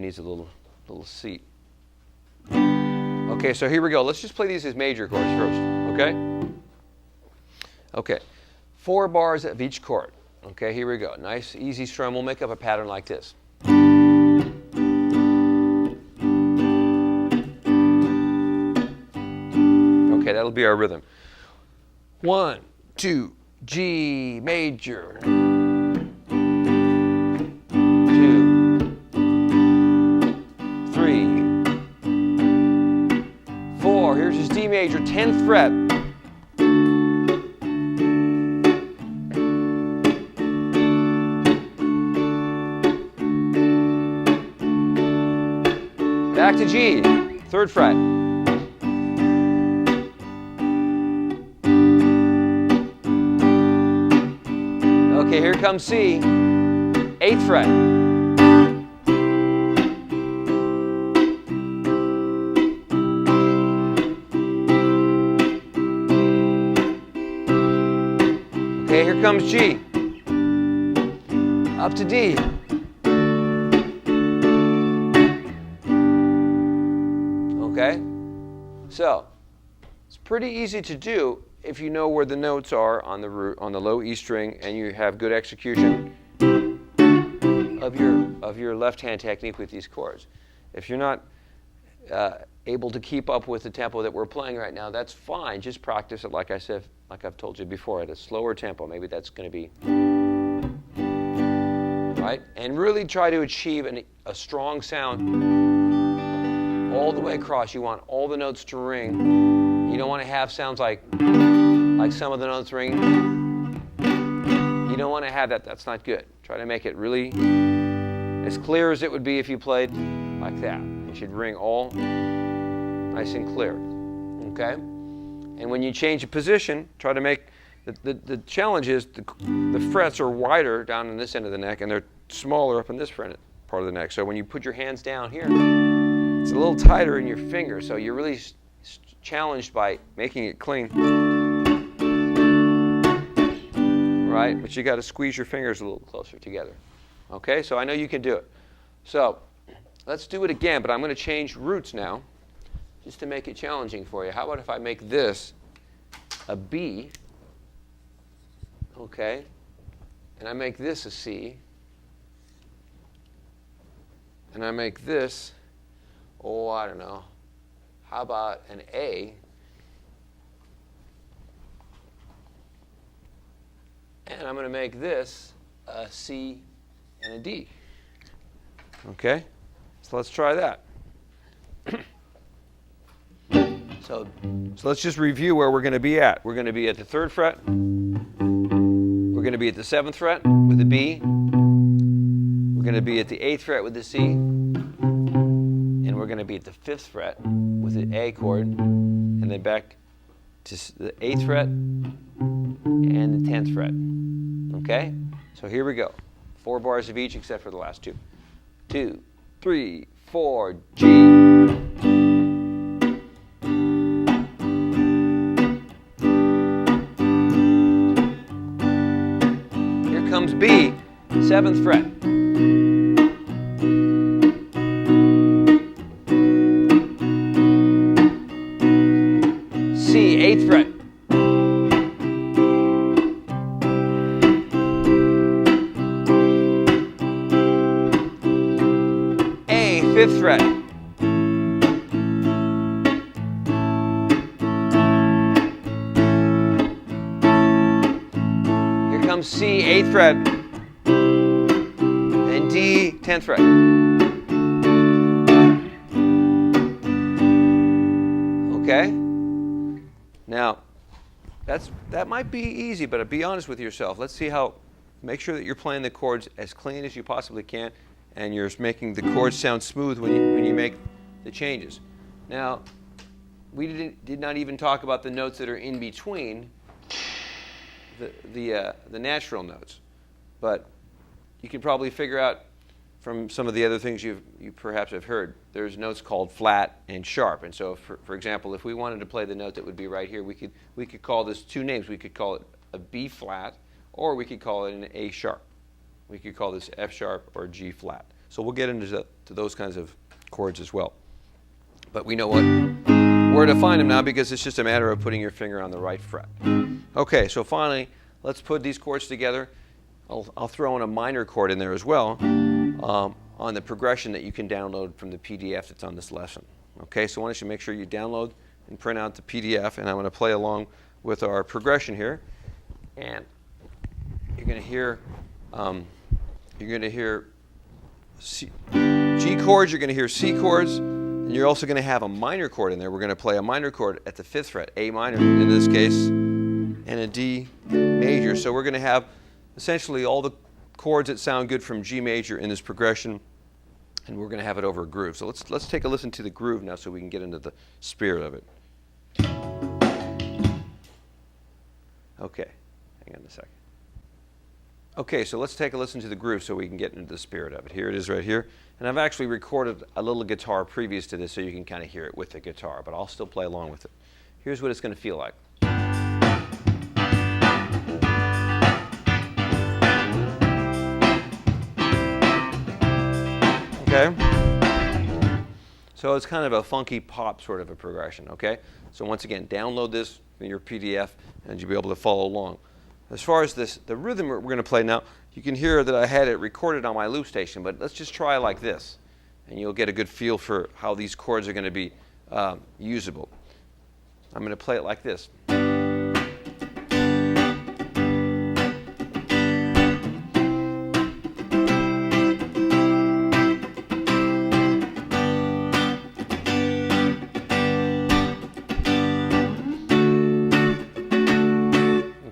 needs a little seat. Okay, so here we go. Let's just play these as major chords first, okay? Okay, 4 bars of each chord. Okay, here we go. Nice, easy strum. We'll make up a pattern like this. Okay, that'll be our rhythm. 1, 2, G major. 2, 3, 4. Here's his D major, 10th fret. Back to G, 3rd fret. Okay, here comes C, 8th fret. Okay, here comes G, up to D. Okay, so it's pretty easy to do if you know where the notes are on the low E string and you have good execution of your left hand technique with these chords. If you're not able to keep up with the tempo that we're playing right now, that's fine. Just practice it, like I said, like I've told you before, at a slower tempo. Maybe that's going to be right, and really try to achieve a strong sound all the way across. You want all the notes to ring. You don't want to have sounds like some of the notes ring. You don't want to have that. That's not good. Try to make it really as clear as it would be if you played like that. It should ring all nice and clear. Okay? And when you change a position, try to make the challenge is the frets are wider down in this end of the neck and they're smaller up in this part of the neck. So when you put your hands down here, it's a little tighter in your fingers, so you're really challenged by making it clean. Right? But you got to squeeze your fingers a little closer together. Okay? So I know you can do it. So let's do it again, but I'm going to change roots now just to make it challenging for you. How about if I make this a B, okay, and I make this a C, and I make this, oh, I don't know, how about an A, and I'm going to make this a C and a D. Okay? So let's try that. So let's just review where we're going to be at. We're going to be at the 3rd fret. We're going to be at the 7th fret with the B. We're going to be at the 8th fret with the C. And we're going to be at the 5th fret with the A chord. And then back to the 8th fret and the 10th fret. Okay? So here we go. 4 bars of each except for the last 2. 2, 3, 4, G. Comes B, 7th fret. C, 8th fret. A, 5th fret. C, 8th fret, and D, 10th fret. Okay? Now, that might be easy, but be honest with yourself. Let's see make sure that you're playing the chords as clean as you possibly can, and you're making the chords sound smooth when you make the changes. Now, we did not even talk about the notes that are in between the natural notes, but you can probably figure out from some of the other things you perhaps have heard. There's notes called flat and sharp, and so for example, if we wanted to play the note that would be right here, we could call this 2 names. We could call it a B flat, or we could call it an A sharp. We could call this F sharp or G flat. So we'll get into those kinds of chords as well. But we know where to find them now because it's just a matter of putting your finger on the right fret. Okay, so finally, let's put these chords together. I'll throw in a minor chord in there as well on the progression that you can download from the PDF that's on this lesson. Okay, so why don't you make sure you download and print out the PDF, and I'm going to play along with our progression here. And you're going to hear G chords, you're going to hear C chords, and you're also going to have a minor chord in there. We're going to play a minor chord at the 5th fret, A minor in this case, and a D major. So we're going to have essentially all the chords that sound good from G major in this progression, and we're going to have it over a groove. So let's take a listen to the groove now so we can get into the spirit of it. Okay, hang on a second. Okay, so let's take a listen to the groove so we can get into the spirit of it. Here it is right here. And I've actually recorded a little guitar previous to this so you can kind of hear it with the guitar, but I'll still play along with it. Here's what it's going to feel like. Okay? So it's kind of a funky pop sort of a progression, okay? So once again, download this in your PDF and you'll be able to follow along. As far as the rhythm we're going to play now, you can hear that I had it recorded on my loop station, but let's just try like this, and you'll get a good feel for how these chords are going to be usable. I'm going to play it like this.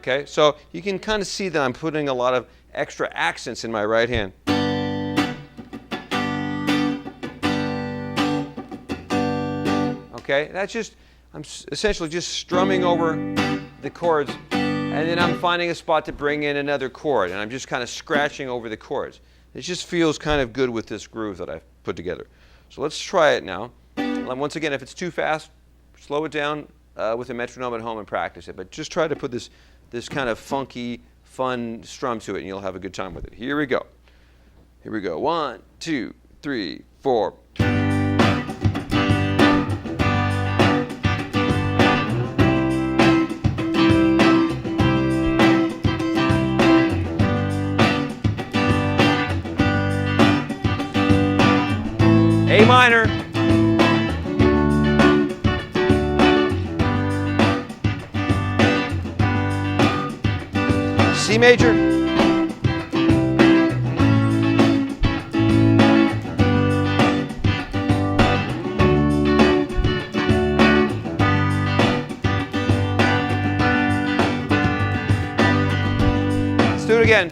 Okay, so you can kind of see that I'm putting a lot of extra accents in my right hand. Okay, that's just, I'm essentially just strumming over the chords, and then I'm finding a spot to bring in another chord, and I'm just kind of scratching over the chords. It just feels kind of good with this groove that I've put together. So let's try it now. Once again, if it's too fast, slow it down with a metronome at home and practice it, but just try to put this kind of funky, fun strum to it, and you'll have a good time with it. Here we go. Here we go. 1, 2, 3, 4. A minor. C major. Let's do it again.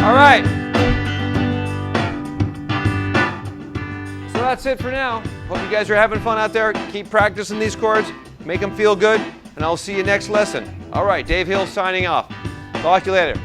All right. So that's it for now. Hope you guys are having fun out there. Keep practicing these chords. Make them feel good. And I'll see you next lesson. All right, Dave Hill signing off. Talk to you later.